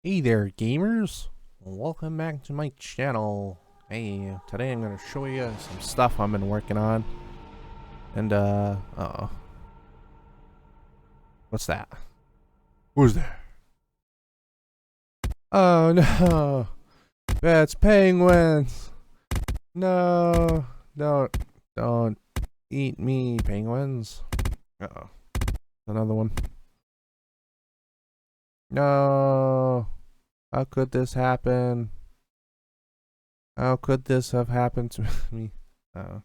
Hey there, gamers! Welcome back to my channel. Hey, today I'm gonna show you some stuff I've been working on. And, uh-oh. What's that? Who's there? Oh, no! That's penguins! No! Don't eat me, penguins. Uh-oh. Another one. No! How could this happen? How could this have happened to me? Uh-oh.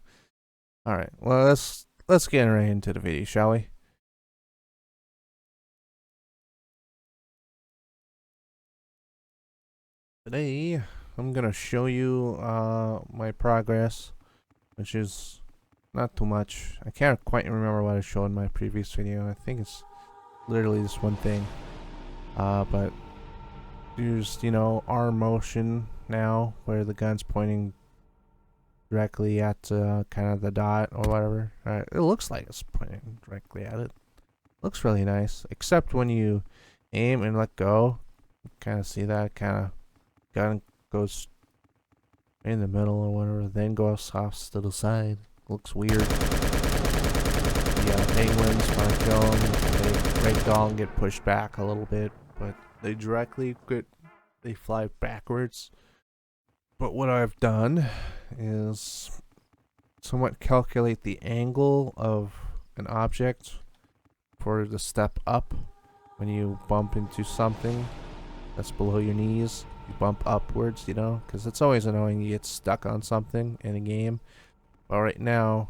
Alright, well, let's get right into the video, shall we? Today, I'm gonna show you my progress, which is not too much. I can't quite remember what I showed in my previous video. I think it's literally just one thing. But there's, arm motion now, where the gun's pointing directly at kind of the dot or whatever. It looks like it's pointing directly at it. Looks really nice, except when you aim and let go. Kind of see that kind of gun goes in the middle or whatever, then goes off to the side. Looks weird. The penguins, when I kill them, they ragdoll and get pushed back a little bit, but they fly backwards. But what I've done is somewhat calculate the angle of an object for the step up when you bump into something that's below your knees. You bump upwards, because it's always annoying you get stuck on something in a game. But right now,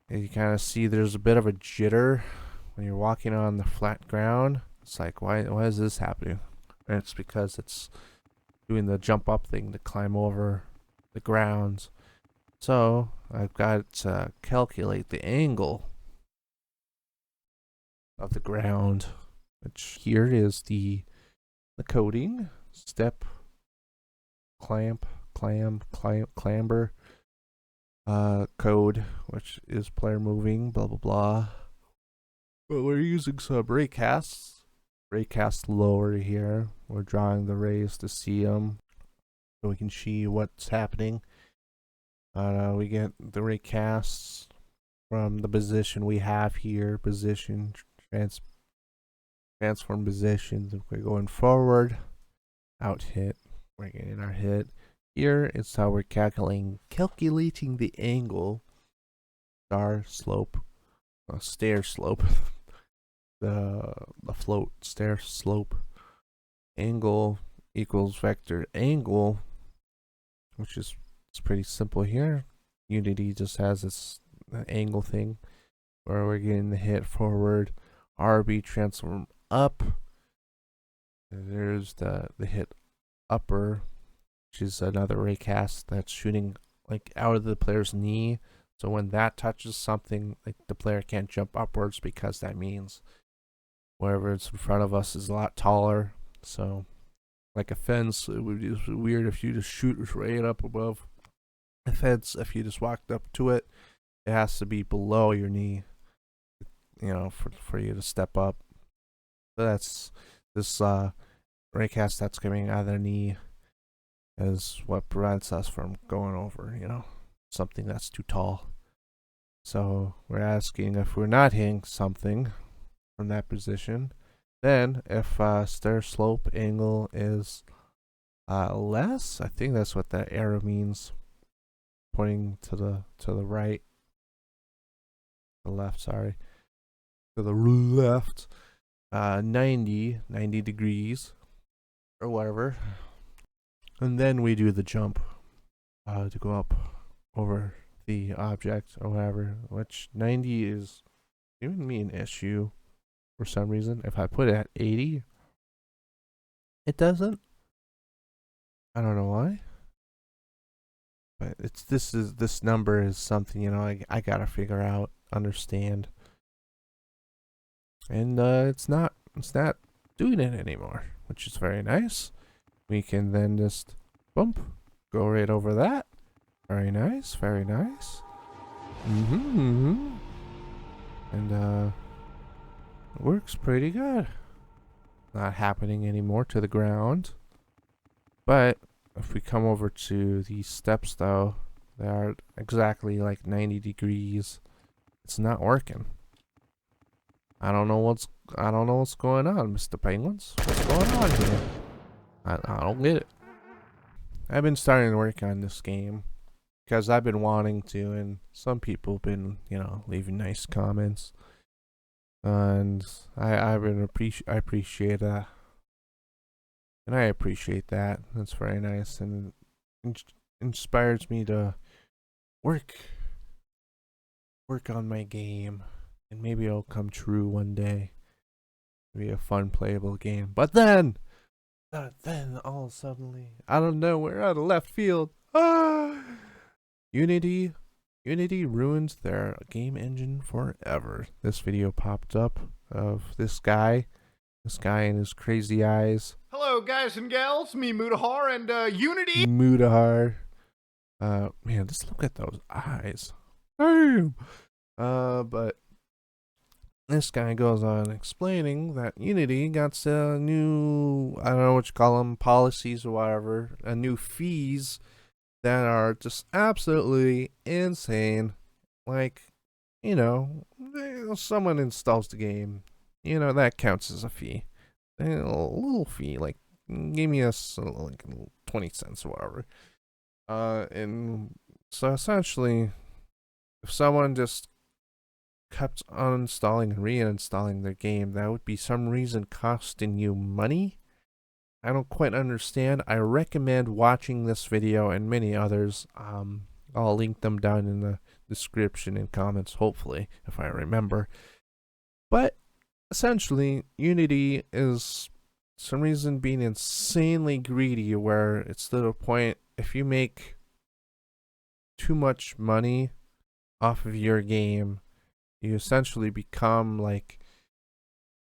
you kind of see there's a bit of a jitter when you're walking on the flat ground. It's like, why is this happening? And it's because it's doing the jump up thing to climb over the grounds. So I've got to calculate the angle of the ground, which here is the coding. Step, clamber, code, which is player moving, blah blah blah. But we're using some raycasts. Raycast lower here. We're drawing the rays to see them, so we can see what's happening. We get the raycasts from the position we have here. Position, transform positions. If we're going forward, out hit, we're getting our hit. Here is how we're calculating the angle, stair slope, the float stair slope. Angle equals vector angle, which is it's pretty simple here. Unity just has this angle thing where we're getting the hit forward. RB transform up. There's the hit upper, which is another raycast that's shooting like out of the player's knee. So when that touches something, like the player can't jump upwards because that means wherever it's in front of us is a lot taller. So like a fence, it would be weird if you just shoot right up above a fence. If you just walked up to it, it has to be below your knee, for you to step up. So that's this raycast that's coming out of their knee is what prevents us from going over, something that's too tall. So we're asking if we're not hitting something from that position, then if stair slope angle is less, I think that's what that arrow means, pointing to the right, the left, sorry, to the left, 90 degrees or whatever. And then we do the jump to go up over the object or whatever, which 90 is giving me an issue for some reason. If I put it at 80, it doesn't. I don't know why. But this number is something, I gotta figure out, understand. And it's not doing it anymore, which is very nice. We can then just bump, go right over that. Very nice, very nice. And works pretty good. not happening anymore to the ground. But if we come over to these steps though, they are exactly like 90 degrees. It's not working. I don't know what's going on, Mr. Penguins. What's going on here? I don't get it. I've been starting to work on this game because I've been wanting to, and some people have been, leaving nice comments, and I appreciate that, and I appreciate that. That's very nice, and it inspires me to work on my game, and maybe it'll come true one day. It'll be a fun playable game. But then all suddenly, out of nowhere, out of left field, Unity ruined their game engine forever. This video popped up of this guy and his crazy eyes. Hello, guys and gals. Me, Mudahar, and Unity. Mudahar. Man, just look at those eyes. Damn. But this guy goes on explaining that Unity got new, I don't know what you call them, policies or whatever, new fees that are just absolutely insane. Like, someone installs the game, that counts as a fee. A little fee, like, give me like 20 cents or whatever. And so essentially, if someone just kept uninstalling and reinstalling their game, that would be some reason costing you money. I don't quite understand. I recommend watching this video and many others. I'll link them down in the description and comments, hopefully, if I remember. But essentially, Unity is some reason being insanely greedy, where it's to the point if you make too much money off of your game, you essentially become like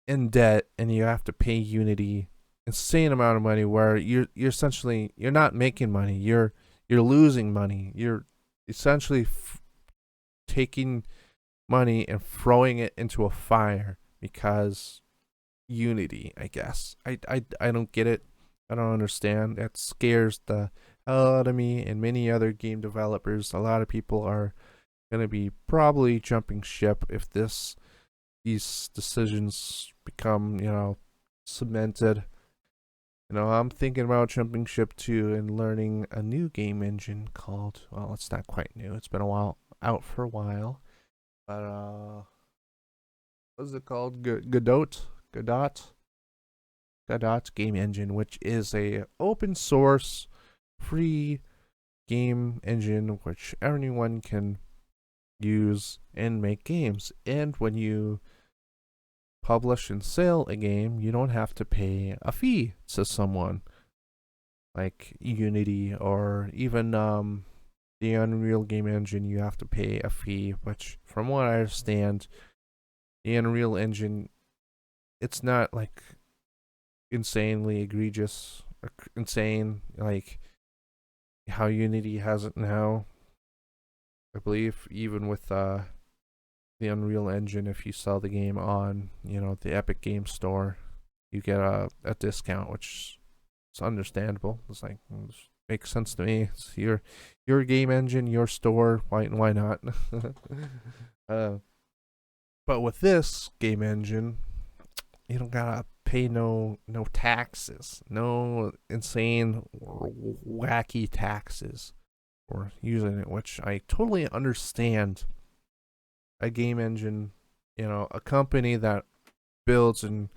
in debt, and you have to pay Unity insane amount of money, where you're essentially, you're not making money, you're losing money. You're essentially taking money and throwing it into a fire because Unity, I guess. I don't get it. I don't understand. That scares the hell out of me and many other game developers. A lot of people are going to be probably jumping ship if these decisions become, cemented. I'm thinking about jumping ship too and learning a new game engine called, well, it's not quite new. It's been out for a while. But what's it called? GODOT game engine, which is a open source free game engine which anyone can use and make games. And when you publish and sell a game, you don't have to pay a fee to someone like Unity, or even the Unreal game engine. You have to pay a fee, which from what I understand, the Unreal engine, it's not like insanely egregious or insane like how Unity has it now. I believe even with the Unreal Engine, if you sell the game on, the Epic Game Store, you get a discount, which is understandable. It's like, it makes sense to me. It's your game engine, your store. Why not? But with this game engine, you don't gotta pay no taxes, no insane or wacky taxes for using it, which I totally understand. A game engine, a company that builds and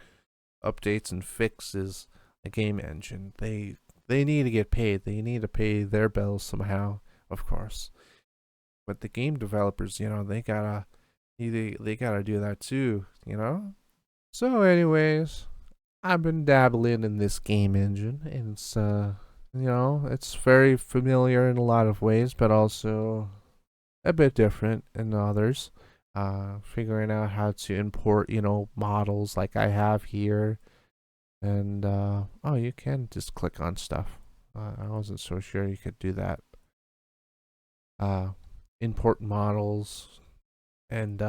updates and fixes a game engine, they need to get paid. They need to pay their bills somehow, of course. But the game developers, they gotta do that too, So anyways, I've been dabbling in this game engine, and it's it's very familiar in a lot of ways, but also a bit different in others. Figuring out how to import, models like I have here. And, oh, you can just click on stuff. I wasn't so sure you could do that. Import models and,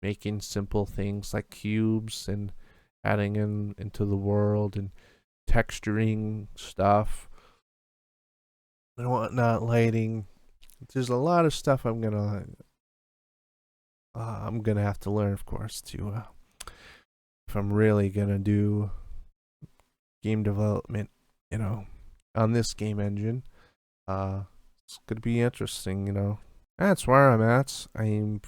making simple things like cubes and adding into the world and texturing stuff and whatnot, lighting. There's a lot of stuff I'm gonna have to learn, of course, to if I'm really gonna do game development, on this game engine. It's gonna be interesting, That's where I'm at. I'm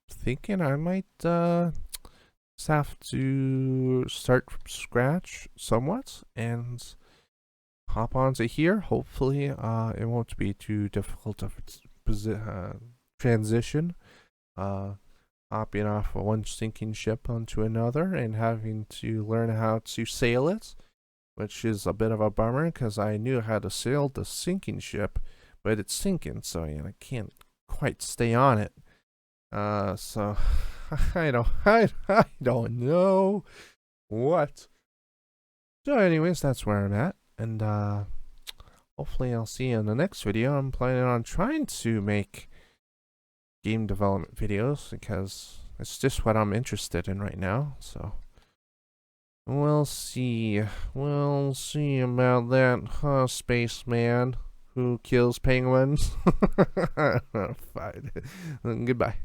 thinking I might just have to start from scratch somewhat and hop onto here. Hopefully, it won't be too difficult of a transition. Hopping off one sinking ship onto another and having to learn how to sail it, which is a bit of a bummer because I knew how to sail the sinking ship, but it's sinking, so I can't quite stay on it. So I don't know what. So, anyways, that's where I'm at, and hopefully I'll see you in the next video. I'm planning on trying to make game development videos because it's just what I'm interested in right now. So we'll see. We'll see about that, spaceman who kills penguins. Fine. Goodbye.